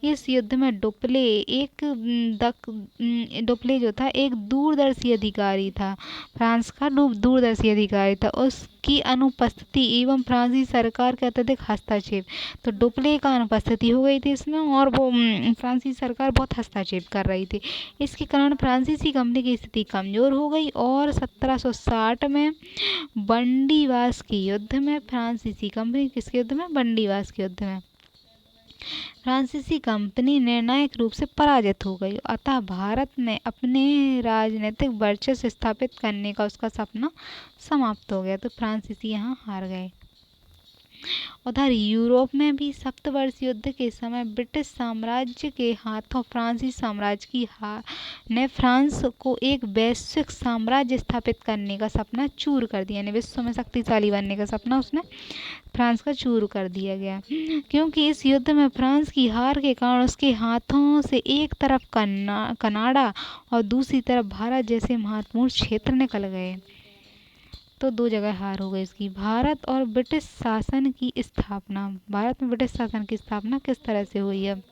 इस युद्ध में डुप्ले जो था एक दूरदर्शी अधिकारी था, फ्रांस का दूरदर्शी अधिकारी था। उसकी अनुपस्थिति एवं फ्रांसीसी सरकार के अत्यधिक हस्तक्षेप, तो डुप्ले का अनुपस्थिति हो गई थी इसमें और वो फ्रांसीसी सरकार बहुत हस्तक्षेप कर रही थी। इसके कारण फ्रांसीसी कंपनी की स्थिति कमजोर हो गई और 1760 में बंडीवास के युद्ध में फ्रांसीसी कंपनी बंडीवास के युद्ध में फ्रांसीसी कंपनी निर्णायक रूप से पराजित हो गई। अतः भारत में अपने राजनीतिक वर्चस्व स्थापित करने का उसका सपना समाप्त हो गया, तो फ्रांसीसी यहाँ हार गए। उधर यूरोप में भी सप्तवर्षीय युद्ध के समय ब्रिटिश साम्राज्य के हाथों फ्रांसीसी साम्राज्य की हार ने फ्रांस को एक वैश्विक साम्राज्य स्थापित करने का सपना चूर कर दिया, यानी विश्व में शक्तिशाली बनने का सपना उसने फ्रांस का चूर कर दिया गया। क्योंकि इस युद्ध में फ्रांस की हार के कारण उसके हाथों से एक तरफ कनाडा और दूसरी तरफ भारत जैसे महत्वपूर्ण क्षेत्र निकल गए। तो 2 जगह हार हो गई इसकी। भारत और ब्रिटिश शासन की स्थापना, भारत में ब्रिटिश शासन की स्थापना किस तरह से हुई है?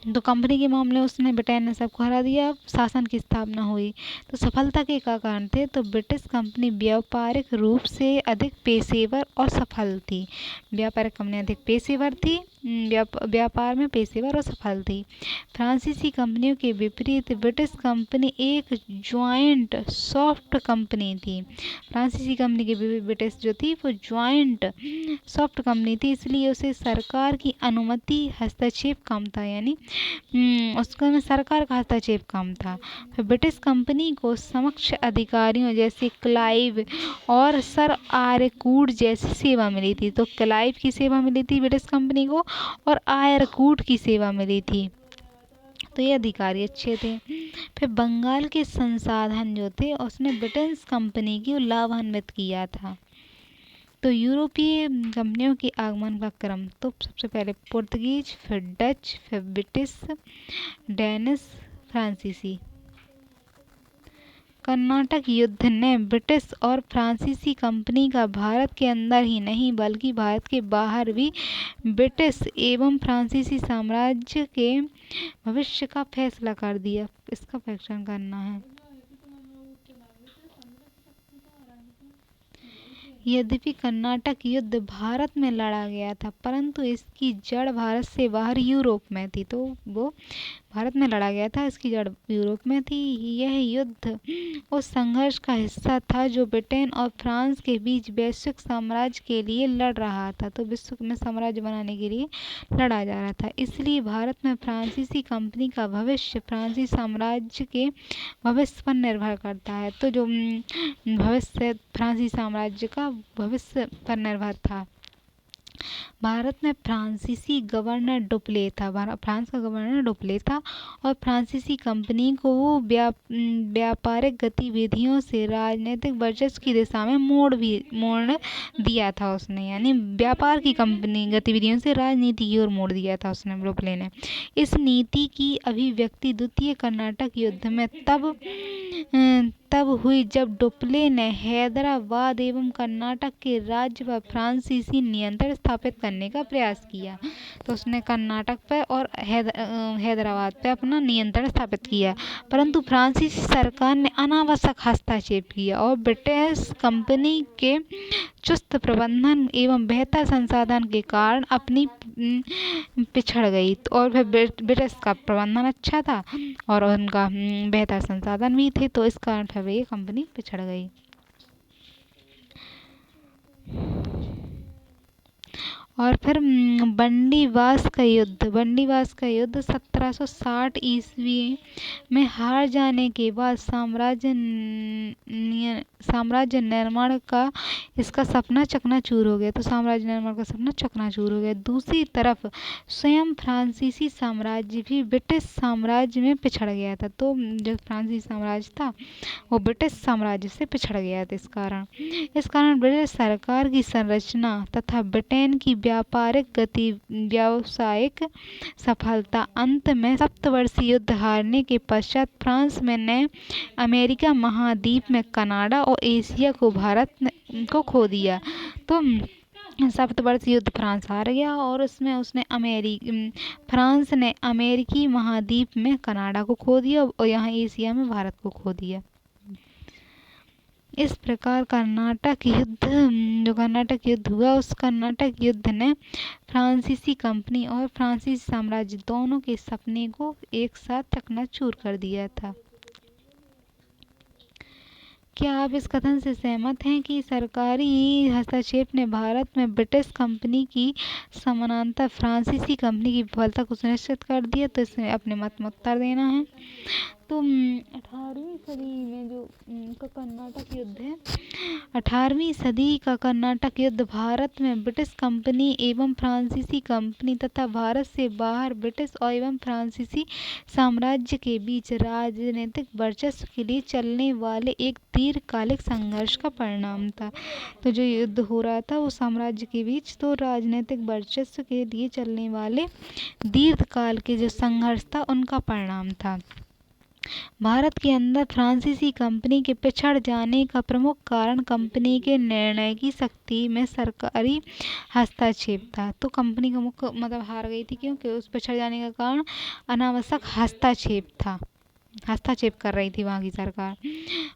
तो कंपनी के मामले में उसने, ब्रिटेन ने सबको हरा दिया, शासन की स्थापना हुई। तो सफलता के क्या कारण थे? तो ब्रिटिश कंपनी व्यापारिक रूप से अधिक पेशेवर और सफल थी। व्यापारिक कंपनी अधिक पेशेवर थी, व्यापार में पेशेवर और सफल थी। फ्रांसीसी कंपनियों के विपरीत ब्रिटिश कंपनी एक ज्वाइंट सॉफ्ट कंपनी थी। फ्रांसीसी कंपनी के विपरीत ब्रिटिश जो थी वो ज्वाइंट सॉफ्ट कंपनी थी, इसलिए उसे सरकार की अनुमति हस्तक्षेप कम था, यानी उसका में सरकार का हस्तक्षेप कम था। फिर ब्रिटिश कंपनी को समक्ष अधिकारियों जैसे क्लाइव और सर आर्कूट जैसी सेवा मिली थी। तो क्लाइव की सेवा मिली थी ब्रिटिश कंपनी को और आर्कूट की सेवा मिली थी, तो ये अधिकारी अच्छे थे। फिर बंगाल के संसाधन जो थे उसने ब्रिटिश कंपनी को लाभान्वित किया था। तो यूरोपीय कंपनियों के आगमन का क्रम, तो सबसे पहले पुर्तगीज, फिर डच, फिर ब्रिटिश, डेनिश, फ्रांसीसी। कर्नाटक युद्ध ने ब्रिटिश और फ्रांसीसी कंपनी का भारत के अंदर ही नहीं बल्कि भारत के बाहर भी ब्रिटिश एवं फ्रांसीसी साम्राज्य के भविष्य का फैसला कर दिया। इसका परीक्षण करना है। यद्यपि कर्नाटक युद्ध भारत में लड़ा गया था, परंतु इसकी जड़ भारत से बाहर यूरोप में थी। तो वो भारत में लड़ा गया था, इसकी जड़ यूरोप में थी। यह युद्ध उस संघर्ष का हिस्सा था जो ब्रिटेन और फ्रांस के बीच वैश्विक साम्राज्य के लिए लड़ रहा था। तो विश्व में साम्राज्य बनाने के लिए लड़ा जा रहा था। इसलिए भारत में फ्रांसीसी कंपनी का भविष्य फ्रांसीसी साम्राज्य के भविष्य पर निर्भर करता है। तो जो भविष्य फ्रांसीसी साम्राज्य का भविष्य पर निर्भर था। भारत में फ्रांसीसी गवर्नर डुप्ले था, फ्रांस का गवर्नर डुप्ले था और फ्रांसीसी कंपनी को वो व्यापारिक गतिविधियों से राजनीतिक वर्चस्व की दिशा में मोड़ दिया था उसने, यानी व्यापार की कंपनी गतिविधियों से राजनीति की ओर मोड़ दिया था उसने, डुप्ले ने। इस नीति की अभिव्यक्ति द्वितीय कर्नाटक युद्ध में तब हुई जब डुप्ले ने हैदराबाद एवं कर्नाटक के राज्य पर फ्रांसीसी नियंत्रण स्थापित करने का प्रयास किया। तो उसने कर्नाटक पर और हैदराबाद पर अपना नियंत्रण स्थापित किया, परंतु फ्रांसीसी सरकार ने अनावश्यक हस्तक्षेप किया और ब्रिटिश कंपनी के चुस्त प्रबंधन एवं बेहतर संसाधन के कारण अपनी पिछड़ गई। और फिर ब्रिटिश का प्रबंधन अच्छा था और उनका बेहतर संसाधन भी थे, तो इस कारण फिर ये कंपनी पिछड़ गई। और फिर बंदीवास का युद्ध 1760 ईस्वी में हार जाने के बाद साम्राज्य निर्माण का इसका सपना चकनाचूर हो गया। तो साम्राज्य निर्माण का सपना चकनाचूर हो गया। दूसरी तरफ स्वयं फ्रांसीसी साम्राज्य भी ब्रिटिश साम्राज्य में पिछड़ गया था। तो जो फ्रांसीसी साम्राज्य था वो ब्रिटिश साम्राज्य से पिछड़ गया था। इस कारण ब्रिटिश सरकार की संरचना तथा ब्रिटेन की व्यावसायिक सफलता, अंत में सप्तवर्षीय युद्ध हारने के पश्चात फ्रांस में ने अमेरिका महाद्वीप में कनाडा और एशिया को भारत को खो दिया। तो सप्तवर्षीय युद्ध फ्रांस हार गया और उसमें फ्रांस ने अमेरिकी महाद्वीप में कनाडा को खो दिया और यहाँ एशिया में भारत को खो दिया। इस प्रकार कर्नाटक युद्ध हुआ, उस कर्नाटक युद्ध ने फ्रांसीसी कंपनी और फ्रांसीसी साम्राज्य दोनों के सपने को एक साथ चकनाचूर कर दिया था। क्या आप इस कथन से सहमत हैं कि सरकारी हस्तक्षेप ने भारत में ब्रिटिश कंपनी की समानांतर फ्रांसीसी कंपनी की विफलता को सुनिश्चित कर दिया? तो इसमें अपने मत में उत्तर देना है। तो 18वीं सदी में जो का कर्नाटक युद्ध है, 18वीं सदी का कर्नाटक युद्ध भारत में ब्रिटिश कंपनी एवं फ्रांसीसी कंपनी तथा भारत से बाहर ब्रिटिश एवं फ्रांसीसी साम्राज्य के बीच राजनीतिक वर्चस्व के लिए चलने वाले एक दीर्घकालिक संघर्ष का परिणाम था। तो जो युद्ध हो रहा था वो साम्राज्य के बीच, तो राजनीतिक वर्चस्व के लिए चलने वाले दीर्घकाल के जो संघर्ष था उनका परिणाम था। भारत के अंदर फ्रांसीसी कंपनी के पिछड़ जाने का प्रमुख कारण कंपनी के निर्णय की शक्ति में सरकारी हस्तक्षेप था। तो कंपनी का मुख्य मतलब हार गई थी क्योंकि उस पिछड़ जाने का कारण अनावश्यक हस्तक्षेप था, हस्तक्षेप कर रही थी वहाँ की सरकार।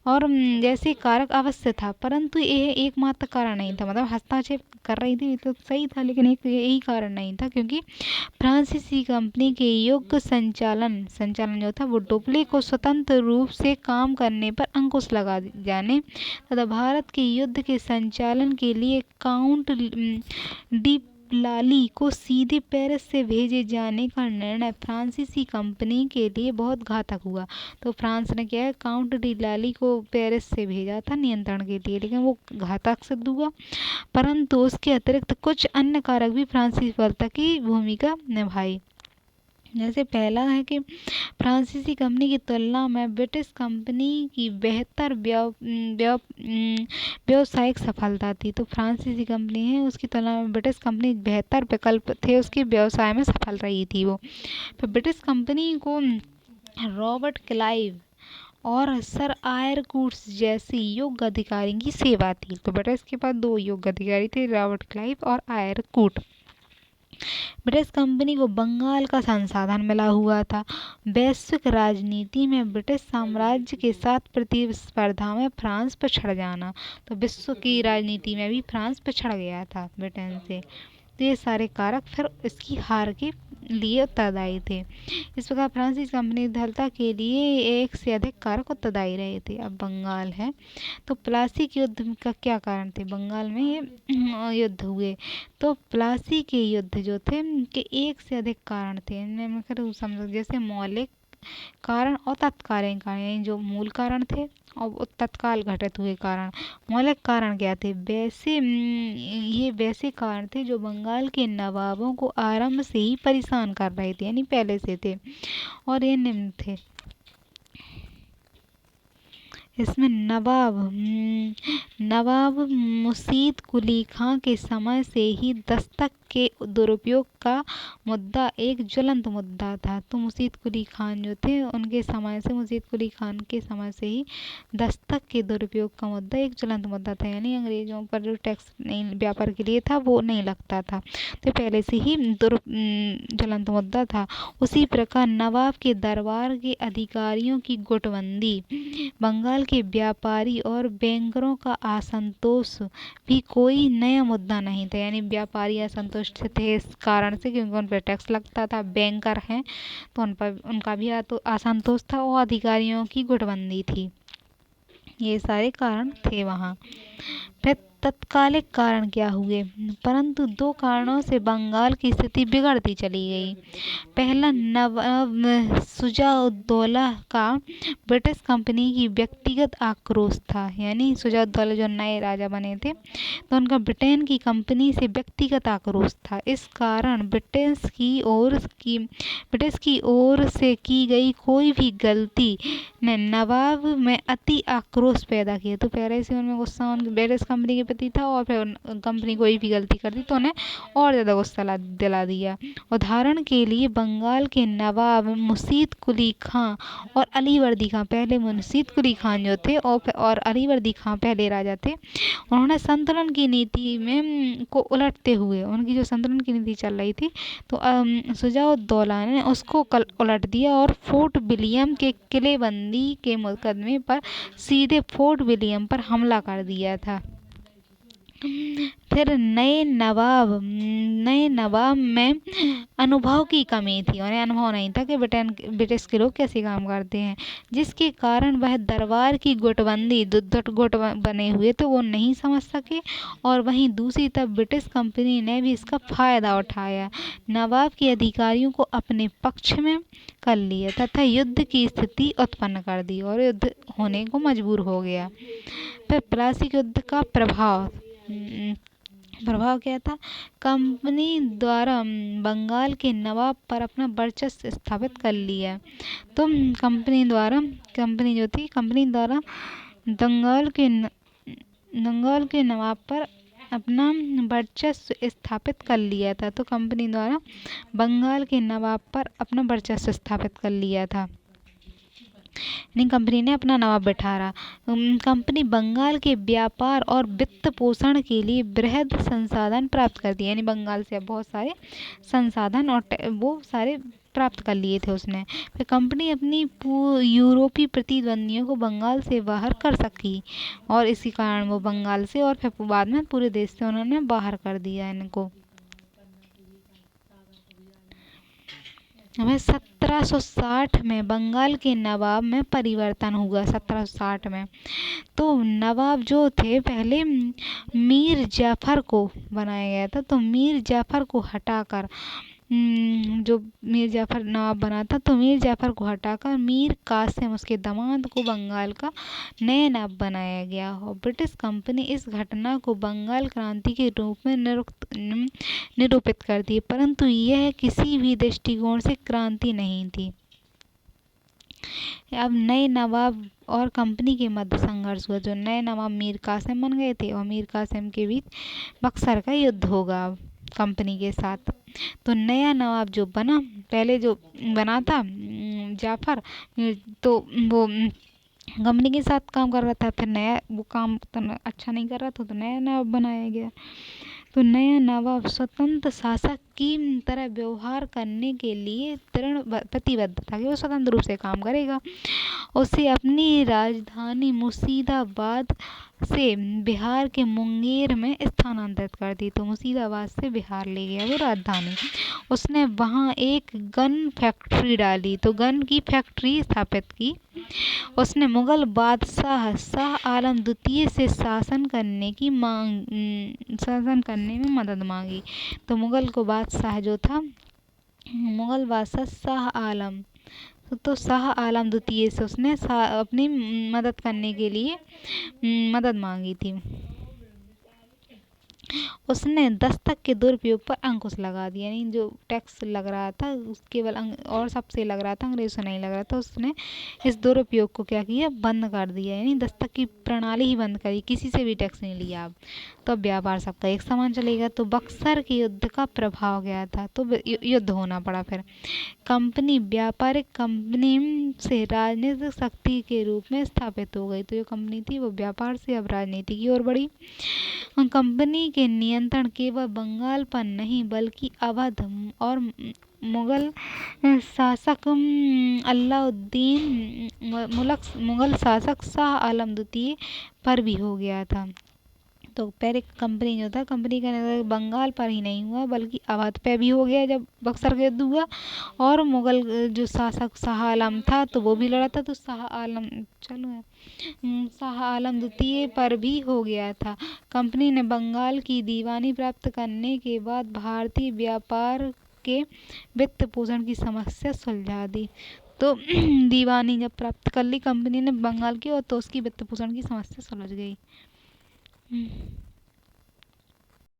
और जैसे कारक अवश्य था, परंतु यह एकमात्र कारण नहीं था। मतलब हस्तक्षेप कर रही थी तो सही था, लेकिन एक यही कारण नहीं था, क्योंकि फ्रांसीसी कंपनी के योग्य संचालन जो था वो डुप्ले को स्वतंत्र रूप से काम करने पर अंकुश लगा जाने तथा भारत के युद्ध के संचालन के लिए काउंट डी लाली को सीधे पेरिस से भेजे जाने का निर्णय फ्रांसीसी कंपनी के लिए बहुत घातक हुआ। तो फ्रांस ने क्या है, काउंट डी लाली को पेरिस से भेजा था नियंत्रण के लिए, लेकिन वो घातक सिद्ध हुआ। परंतु उसके अतिरिक्त कुछ अन्य कारक भी फ्रांसीसी सफलता की भूमिका निभाई। जैसे पहला है कि फ्रांसीसी कंपनी की तुलना में ब्रिटिश कंपनी की बेहतर व्यावसायिक सफलता थी। तो फ्रांसीसी कंपनी है, उसकी तुलना में ब्रिटिश कंपनी बेहतर विकल्प थे, उसके व्यवसाय में सफल रही थी वो। फिर ब्रिटिश कंपनी को रॉबर्ट क्लाइव और सर आयरकूट्स जैसे योग्य अधिकारी की सेवा थी। तो ब्रिटिश के पास दो योग्य अधिकारी थे, रॉबर्ट क्लाइव और आयरकूट। ब्रिटिश कंपनी को बंगाल का संसाधन मिला हुआ था। वैश्विक राजनीति में ब्रिटिश साम्राज्य के साथ प्रतिस्पर्धा में फ्रांस पिछड़ जाना, तो विश्व की राजनीति में भी फ्रांस पिछड़ गया था ब्रिटेन से। तो ये सारे कारक फिर इसकी हार के लिए उत्तरदायी थे। इस प्रकार फ्रांसीसी कंपनी की सफलता के लिए एक से अधिक कारक उत्तरदायी रहे थे। अब बंगाल है, तो प्लासी के युद्ध का क्या कारण थे? बंगाल में ये युद्ध हुए, तो प्लासी के युद्ध जो थे के एक से अधिक कारण थे। इनमें फिर समझो जैसे मौलिक कारण और तत्कालीन कारण, यानी जो मूल कारण थे और तत्काल घटित हुए कारण। मौलिक कारण क्या थे? ये वैसे कारण थे जो बंगाल के नवाबों को आरंभ से ही परेशान कर रहे थे, यानी पहले से थे, और ये निम्न थे। इसमें नवाब मुर्शीद कुली खां के समय से ही दस्तक के दुरुपयोग का मुद्दा एक ज्वलंत मुद्दा था। तो मुर्शीद कुली खान जो थे उनके समय से, मुर्शीद कुली खान के समय से ही दस्तक के दुरुपयोग का मुद्दा एक ज्वलंत मुद्दा था, यानी अंग्रेजों पर जो टैक्स नहीं व्यापार के लिए था वो नहीं लगता था, तो पहले से ही ज्वलंत मुद्दा था। उसी प्रकार नवाब के दरबार के अधिकारियों की गुटबंदी, बंगाल के व्यापारी और बैंकरों का असंतोष भी कोई नया मुद्दा नहीं था, यानी व्यापारी असंतुष्ट थे इस कारण से क्योंकि उन पर टैक्स लगता था, बैंकर हैं तो उन पर उनका भी असंतोष था, और अधिकारियों की गुटबंदी थी। ये सारे कारण थे वहाँ। फिर तत्कालिक कारण क्या हुए? परंतु दो कारणों से बंगाल की स्थिति बिगड़ती चली गई। पहला, नवाब शुजा-उद-दौला का ब्रिटिश कंपनी की व्यक्तिगत आक्रोश था, यानी शुजा-उद-दौला जो नए राजा बने थे तो उनका ब्रिटेन की कंपनी से व्यक्तिगत आक्रोश था। इस कारण ब्रिटिश की ओर से की गई कोई भी गलती ने नवाब में अति आक्रोश पैदा किया। तो पहले से उनमें गुस्सा ब्रिटिश कंपनी के प्रति था, और फिर कंपनी कोई भी गलती करती तो उन्हें और ज़्यादा गुस्सा दिला दिया। उदाहरण के लिए बंगाल के नवाब मुर्शीद कुली खां और अलीवर्दी खां, पहले मुर्शीद कुली खान जो थे और अलीवर्दी खां पहले राजा थे, उन्होंने संतुलन की नीति में को उलटते हुए, उनकी जो संतुलन की नीति चल रही थी तो शुजा-उद-दौला ने उसको उलट दिया और फोर्ट विलियम के किलेबंदी के मुकदमे पर सीधे फोर्ट विलियम पर हमला कर दिया था। फिर नए नवाब में अनुभव की कमी थी, उन्हें अनुभव नहीं था कि ब्रिटिश के लोग कैसे काम करते हैं, जिसके कारण वह दरबार की गुटबंदी गुट बने हुए तो वो नहीं समझ सके, और वहीं दूसरी तरफ ब्रिटिश कंपनी ने भी इसका फायदा उठाया, नवाब के अधिकारियों को अपने पक्ष में कर लिया तथा युद्ध की स्थिति उत्पन्न कर दी और युद्ध होने को मजबूर हो गया। फिर प्लासी युद्ध का प्रभाव क्या था? कंपनी द्वारा बंगाल के नवाब पर अपना वर्चस्व स्थापित कर लिया। तो कंपनी द्वारा बंगाल के नवाब पर अपना वर्चस्व स्थापित कर लिया था। तो कंपनी द्वारा बंगाल के नवाब पर अपना वर्चस्व स्थापित कर लिया था। यानी कंपनी ने अपना नवाब बिठारा। कंपनी बंगाल के व्यापार और वित्त पोषण के लिए बृहद संसाधन प्राप्त करती है, यानी बंगाल से अब बहुत सारे संसाधन और वो सारे प्राप्त कर लिए थे उसने। फिर कंपनी अपनी यूरोपीय प्रतिद्वंदियों को बंगाल से बाहर कर सकी और इसी कारण वो बंगाल से और फिर बाद में पूरे देश से उन्होंने बाहर कर दिया इनको। हमें 1760 में बंगाल के नवाब में परिवर्तन हुआ। 1760 में तो नवाब जो थे पहले मीर जाफर को बनाया गया था, तो मीर जाफर को हटाकर जो मीर जाफर नवाब बना था, तो मीर जाफर को हटाकर मीर कासिम उसके दामाद को बंगाल का नया नवाब बनाया गया। और ब्रिटिश कंपनी इस घटना को बंगाल क्रांति के रूप में निरूपित करती है, परंतु यह किसी भी दृष्टिकोण से क्रांति नहीं थी। अब नए नवाब और कंपनी के मध्य संघर्ष हुआ। जो नए नवाब मीर कासिम बन गए थे और मीर कासिम के बीच बक्सर का युद्ध होगा कंपनी के साथ। तो नया नवाब जो बना, पहले जो बना था जाफर, तो वो कंपनी के साथ काम कर रहा था, फिर नया वो काम अच्छा नहीं कर रहा था, तो नया नवाब बनाया गया। तो नया नवाब स्वतंत्र शासक की तरह व्यवहार करने के लिए दृढ़ प्रतिबद्ध था कि वो स्वतंत्र रूप से काम करेगा। उसे अपनी राजधानी मुर्शिदाबाद से बिहार के मुंगेर में स्थानांतरित कर दी। तो मुर्शिदाबाद से बिहार ले गया वो राजधानी। उसने वहाँ एक गन फैक्ट्री डाली, तो गन की फैक्ट्री स्थापित की। उसने मुगल बादशाह शाह आलम द्वितीय से शासन करने में मदद मांगी। तो मुगल को बादशाह जो था, मुगल बादशाह शाह आलम, तो शाह आलम द्वितीय से उसने अपनी मदद करने के लिए मदद मांगी थी। उसने दस्तक के दुरुपयोग पर अंकुश लगा दिया, यानी जो टैक्स लग रहा था केवल और सबसे लग रहा था, अंग्रेज से नहीं लग रहा था, उसने इस दुरुपयोग को क्या किया, बंद कर दिया, यानी दस्तक की प्रणाली ही बंद करी, किसी से भी टैक्स नहीं लिया अब। तो व्यापार सबका एक समान चलेगा। तो बक्सर के युद्ध का प्रभाव गया था, तो युद्ध होना पड़ा। फिर कंपनी व्यापारिक कंपनी से राजनीतिक शक्ति के रूप में स्थापित हो गई। तो जो कंपनी थी वो व्यापार से अब राजनीति की ओर बढ़ी। कंपनी के नियंत्रण केवल बंगाल पर नहीं बल्कि अवध और मुगल शासक मुगल शासक शाह आलम द्वितीय पर भी हो गया था। तो पहले कंपनी जो था, कंपनी का नेतृत्व बंगाल पर ही नहीं हुआ बल्कि अवध पे भी हो गया जब बक्सर का युद्ध हुआ, और मुगल जो शासक शाह आलम था तो वो भी लड़ा था, तो शाह आलम द्वितीय पर भी हो गया था। कंपनी ने बंगाल की दीवानी प्राप्त करने के बाद भारतीय व्यापार के वित्त पोषण की समस्या सुलझा दी। तो दीवानी जब प्राप्त कर ली कंपनी ने बंगाल की, और तो उसकी वित्त पोषण की समस्या सुलझ गई।